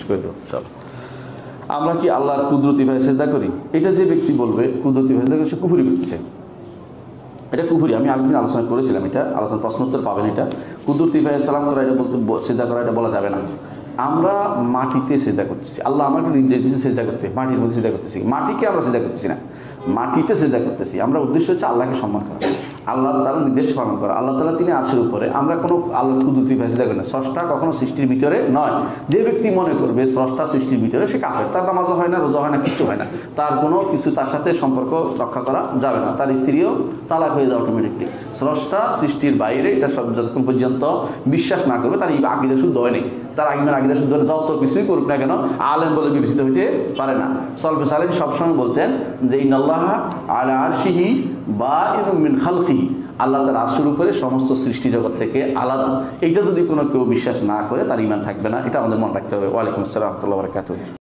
করে দেবো চল। আমরা কি আল্লাহর কুদরতিভাবে সিজদা করি? এটা যে ব্যক্তি বলবে কুদরতিভাবে সিজদা করে সে কুফরি করছে, এটা কুফরি। আমি আরেকদিন আলোচনা করেছিলাম, এটা আলোচনা প্রশ্নোত্তর পাবেন। এটা কুদরতিভাবে সালাম করা, এটা বলতে সিজদা করা, এটা বলা যাবে না। আমরা মাটিতে সিজদা করতেছি, আল্লাহ আমাকে নির্দেশ দিয়েছে সিজদা করতে, মাটির মধ্যে সিজদা করতেছি। মাটিকে আমরা সিজদা করতেছি না, মাটিতে সিজদা করতেছি। আমরা উদ্দেশ্য হচ্ছে আল্লাহকে সম্মান করা, আল্লাহ তাআলার নির্দেশ পালন করা। আল্লাহ তাআলা তিনি আরশের উপরে, আমরা কোনো আল্লাহ কুদরতিভাবে সিজদা করি না। স্রষ্টা কখনো সৃষ্টির ভিতরে নয়। যে ব্যক্তি মনে করবে স্রষ্টা সৃষ্টির ভিতরে, সে কাফের। তার নামাজও হয় না, রোজা হয় না, কিচ্ছু হয় না, তার কোনো কিছু তার সাথে সম্পর্ক রক্ষা করা যাবে না, তার স্ত্রীও তালাক হয়ে যায় অটোমেটিকলি। স্রষ্টা সৃষ্টির বাইরে, এটা সব যতক্ষণ পর্যন্ত বিশ্বাস না করবে তার এই আকীদা শুদ্ধ হয়নি। তার আকীদা শুদ্ধ হলে যত কিছুই করুক না কেন আলেম বলে বিবেচিত হইতে পারে না। সলফে সালেহীন সবসময় বলতেন যে ইন্নাল্লাহা আলা আরশিহি বাইনুম মিন খালকিহি, আল্লাহ তার আরশের উপরে সমস্ত সৃষ্টি জগৎ থেকে আলাদা। এইটা যদি কোনো কেউ বিশ্বাস না করে তার ঈমান থাকবে না। এটা আমাদের মনে রাখতে হবে। ওয়ালাইকুম আসসালাম ওয়া রাহমাতুল্লাহি ওয়া বারাকাতুহু।